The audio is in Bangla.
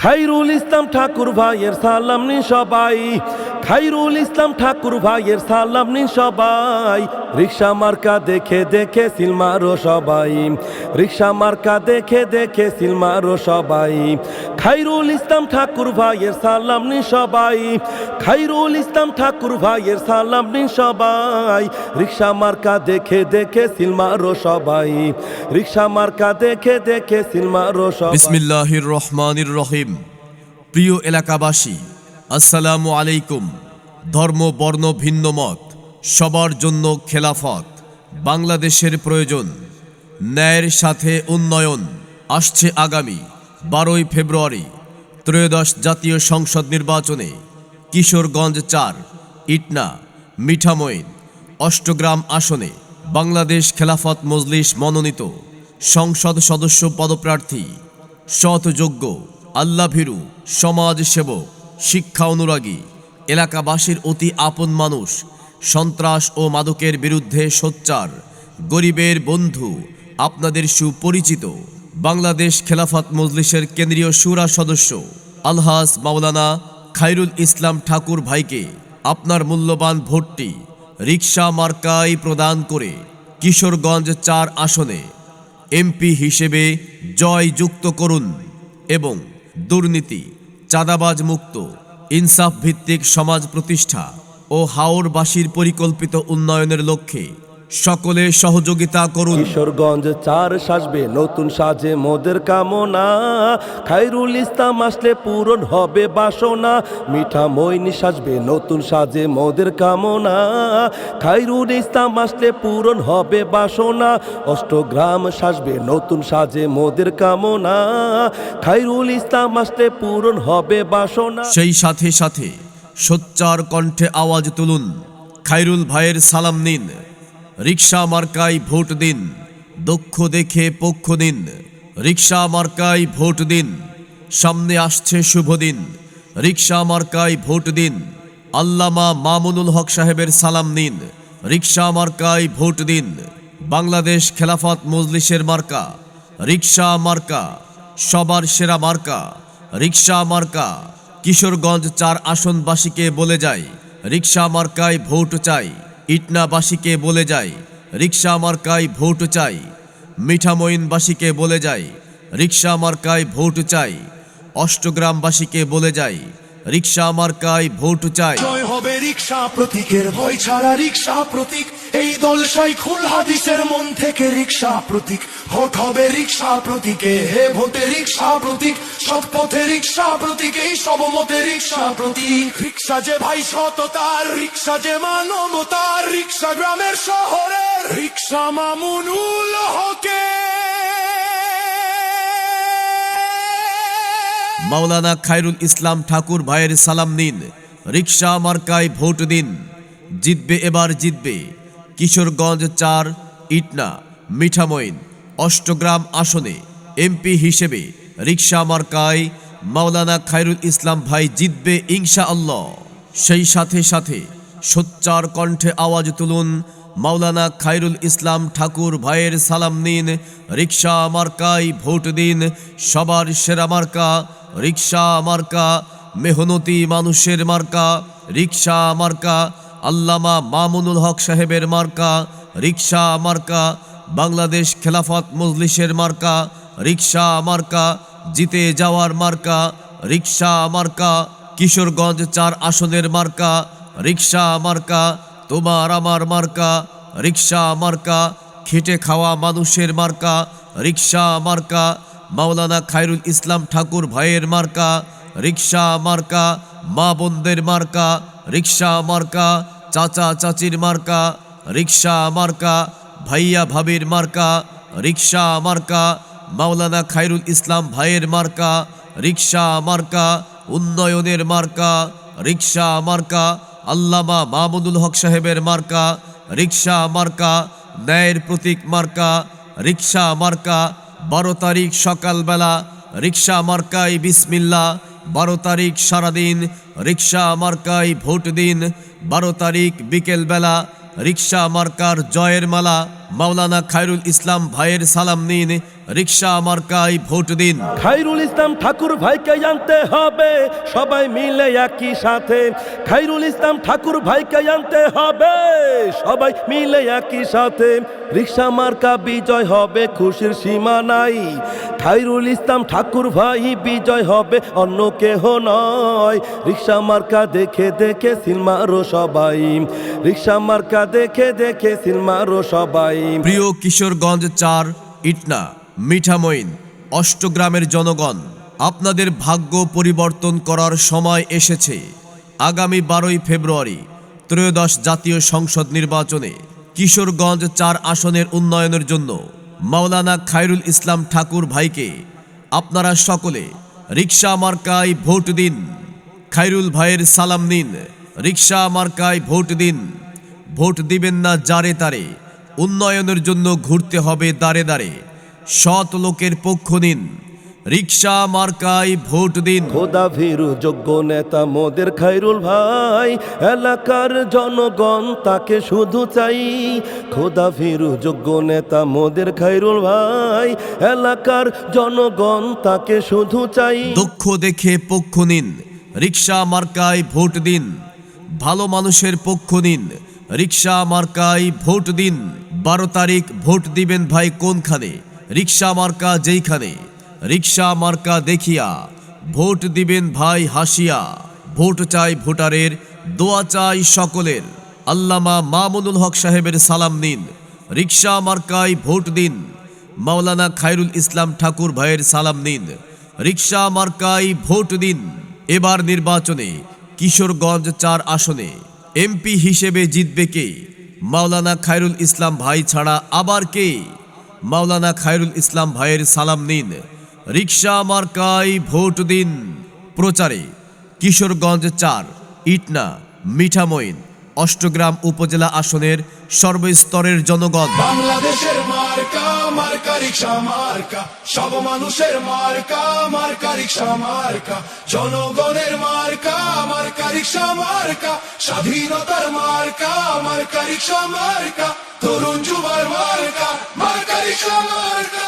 খাইরুল ইসলাম ঠাকুর ভাইয়ের সালাম নিন সবাই। খাইরুল ইসলাম ঠাকুর ভাইয়ের সালাম নিন সবাই। রিক্সা মার্কা দেখে দেখে সিল মারো সবাই। রিক্সা মার্কা দেখে দেখে সিল মারো সবাই। খাইরুল ইসলাম ঠাকুর ভাইয়ের সালাম নিন সবাই। খাইরুল ইসলাম ঠাকুর ভাইয়ের সালাম নিন সবাই। রিক্সা মার্কা দেখে দেখে সিল মারো সবাই। রিক্সা মার্কা দেখে দেখে সিল মারো সবাই। বিসমিল্লাহির রহমানির রহিম। প্রিয় এলাকাবাসী, আসসালামু আলাইকুম। ধর্ম বর্ণ ভিন্ন মত, সবার জন্য খেলাফত। বাংলাদেশের প্রয়োজন, ন্যায়ের সাথে উন্নয়ন। আসছে আগামী 12ই ফেব্রুয়ারি ত্রয়োদশ জাতীয় সংসদ নির্বাচনে কিশোরগঞ্জ 4 ইটনা মিঠামইন অষ্টগ্রাম আসনে বাংলাদেশ খেলাফত মজলিস মনোনীত সংসদ সদস্য পদপ্রার্থী সৎ যোগ্য আল্লাভীরু সমাজসেবক শিক্ষা অনুরাগী এলাকাবাসীর অতি আপন মানুষ, সন্ত্রাস ও মাদকের বিরুদ্ধে সোচ্চার গরিবের বন্ধু, আপনাদের সুপরিচিত বাংলাদেশ খেলাফত মজলিসের কেন্দ্রীয় শুরা সদস্য আলহাজ মাওলানা খাইরুল ইসলাম ঠাকুর ভাইকে আপনার মূল্যবান ভোটটি রিক্সা মার্কায় প্রদান করে কিশোরগঞ্জ 4 আসনে এমপি হিসেবে জয়যুক্ত করুন এবং দুর্নীতি, চাঁদাবাজ মুক্ত, ইনসাফ ভিত্তিক সমাজ প্রতিষ্ঠা ও হাওরবাসীর পরিকল্পিত উন্নয়নের লক্ষ্যে সকলে সহযোগিতা করুন। কিশোরগঞ্জ 4 সাজবে নতুন সাজে মোদের কামনা। খাইরুল ইসলাম আসলে পূরণ হবে বাসনা। মিঠামইন সাজবে নতুন সাজে মোদের কামনা। খাইরুল ইসলাম আসলে পূরণ হবে বাসনা। অষ্টগ্রাম সাজবে নতুন সাজে মোদের কামনা। খাইরুল ইসলাম আসলে পূরণ হবে বাসনা। সেই সাথে সাথে সোচ্চার কণ্ঠে আওয়াজ তুলুন, খাইরুল ভাইয়ের সালাম নিন, রিক্সা মার্কায় ভোট দিন, দক্ষ দেখে পক্ষ দিন, রিক্সা মার্কায় ভোট দিন। সামনে আসছে শুভ দিন, রিক্সা মার্কায় ভোট দিন। আল্লামা মামুনুল হক সাহেবের সালাম নিন, রিক্সা মার্কায় ভোট দিন। বাংলাদেশ খেলাফত মজলিসের মার্কা রিক্সা মার্কা, সবার সেরা মার্কা রিক্সা মার্কা। কিশোরগঞ্জ 4 আসনবাসীকে বলে যায়, রিক্সা মার্কায় ভোট চাই। ইটনাবাসীকে বলে যায়, রিক্সা মার্কায় ভোট চাই। মিঠামইনবাসীকে বলে যায়, রিক্সা মার্কায় ভোট চাই। অষ্টগ্রামবাসীকে বলে যায়, রিক্সা মার্কায় ভোট চাই। জয় হবে রিক্সা প্রতীকের, ভয় ছাড়া রিক্সা প্রতীক। এই দল শাইখুল হাদিসের মন থেকে রিক্সা প্রতীক। ভোট হবে রিক্সা প্রতীকে, হে ভোটে রিক্সা প্রতীক। সৎ পথে রিক্সা প্রতীক, এই সব মতে রিক্সা প্রতীক। রিক্সা যে ভাই সততার, রিক্সা যে মানবতার। রিক্সা গ্রামের শহরের, রিক্সা মামুনুল হকে। মাওলানা খাইরুল ইসলাম ঠাকুর ভাইয়ের সালাম নিন, রিক্সা মার্কায় ভোট দিন। জিতবে, এবার জিতবে। কিশোরগঞ্জ 4 ইটনা মিঠামইন অষ্টগ্রাম আসনে এমপি হিসেবে রিক্সা মার্কায় মাওলানা খাইরুল ইসলাম ভাই জিতবে ইনশাআল্লাহ। সেই সাথে সাথে সোচ্চার কণ্ঠে আওয়াজ তুলুন, মাওলানা খাইরুল ইসলাম ঠাকুর ভাইয়ের সালাম নিন, রিক্সা মার্কায় ভোট দিন। সবার সেরা মার্কা রিক্সা মার্কা, মেহনতি মানুষের মার্কা রিক্সা মার্কা। আল্লামা মামুনুল হক সাহেবের মার্কা রিক্সা মার্কা। বাংলাদেশ খেলাফত মজলিসের মার্কা রিক্সা মার্কা। জিতে যাওয়ার মার্কা রিক্সা মার্কা। কিশোরগঞ্জ 4 আসনের মার্কা রিক্সা মার্কা। তোমার আমার মার্কা রিক্সা মার্কা। খেটে খাওয়া মানুষের মার্কা রিক্সা মার্কা। মাওলানা খাইরুল ইসলাম ঠাকুর ভাইয়ের মার্কা রিক্সা মার্কা। মা বোনদের মার্কা রিক্সা মার্কা। চাচা চাচির মার্কা রিক্সা মার্কা। ভাইয়া ভাবির মার্কা রিক্সা মার্কা। মাওলানা খাইরুল ইসলাম ভাইয়ের মার্কা রিক্সা মার্কা। উন্নয়নের মার্কা রিক্সা মার্কা। আল্লামা মামুনুল হক সাহেবের মার্কা রিক্সা মার্কা। ন্যায়ের প্রতীক মার্কা রিক্সা মার্কা। 12 তারিখ সকালবেলা রিক্সা মার্কায় বিসমিল্লাহ। 12 তারিখ সারাদিন রিক্সা মার্কায় ভোট দিন। 12 তারিখ বিকেলবেলা রিক্সা মার্কার জয়ের মালা মাওলানা খায়রুল ইসলাম ভাইয়ের সালাম নিন, রিক্সা মার্কায় ভোট দিন। খায়রুল ইসলাম ঠাকুর ভাইকে জানতে হবে সবাই মিলে একই সাথে। খায়রুল ইসলাম ঠাকুর ভাইকে জানতে হবে সবাই মিলে একই সাথে। রিক্সা মার্কা বিজয় হবে খুশির সীমা নাই। খায়রুল ইসলাম ঠাকুর ভাই বিজয় হবে অন্য কেহ নয়। রিক্সা মার্কা দেখে দেখে সিল মারো সবাই। রিক্সা মার্কা দেখে দেখে সিল মারো সবাই। প্রিয় কিশোরগঞ্জ ৪ ইটনা মিঠামইন অষ্টগ্রামের জনগণ, আপনাদের ভাগ্য পরিবর্তন করার সময় এসেছে। আগামী 12ই ফেব্রুয়ারি ত্রয়োদশ জাতীয় সংসদ নির্বাচনে কিশোরগঞ্জ ৪ আসনের উন্নয়নের জন্য মাওলানা খায়রুল ইসলাম ঠাকুর ভাইকে আপনারা সকলে রিক্সা মার্কায় ভোট দিন। খায়রুল ভাইয়ের সালাম নিন, রিক্সা মার্কায় ভোট দিন। ভোট দিবেন না যারে তারে, উন্নয়নের জন্য ঘুরতে হবে দাঁড়ে দাঁড়ে। সৎ লোকের পক্ষ নিন, রিক্সা মার্কায় ভোট দিন। খোদা ভীরু যোগ্য নেতা মোদের খায়রুল ভাই, এলাকার জনগণ তাকে শুধু চাই। খোদা ভীরু যোগ্য নেতা মোদের খায়রুল ভাই, এলাকার জনগণ তাকে শুধু চাই। দক্ষ দেখে পক্ষ নিন, রিক্সা মার্কায় ভোট দিন। ভালো মানুষের পক্ষ নিন, রিক্সা মার্কায় ভোট দিন। 12 তারিখ ভোট দিবেন ভাই কোনখানে? রিক্সা মার্কা যেইখানে। রিক্সা মার্কা দেখিয়া ভোট দিবেন ভাই হাসিয়া। ভোট চাই ভোটারের, দোয়া চাই সকলের। আল্লামা মামুনুল হক সাহেবের সালাম নিন, রিক্সা মার্কায় ভোট দিন। মাওলানা খায়রুল ইসলাম ঠাকুর ভাইয়ের সালাম নিন, রিক্সা মার্কায় ভোট দিন। এবার নির্বাচনে কিশোরগঞ্জ ৪ আসনে এমপি হিসেবে জিতবে কে? মাওলানা খায়রুল ইসলাম ভাই ছাড়া আবার কে? মাওলানা খায়রুল ইসলাম ভাইয়ের সালাম নিন, রিক্সা মার্কায় ভোট দিন। প্রচারে কিশোরগঞ্জ ৪ ইটনা মিঠামইন অষ্টগ্রাম উপজেলা আসনের সর্বস্তরের জনগণ। বাংলাদেশের মার্কা, মার্কা রিক্সা মার্কা, সব মানুষের মার্কা, মার্কা রিক্সা মার্কা, জনগণের মার্কা, মার্কা রিক্সা মার্কা, স্বাধীনতার মার্কা, মার্কা রিক্সা মার্কা, তরুণ যুবার মার্কা, মার্কা রিক্সা মার্কা।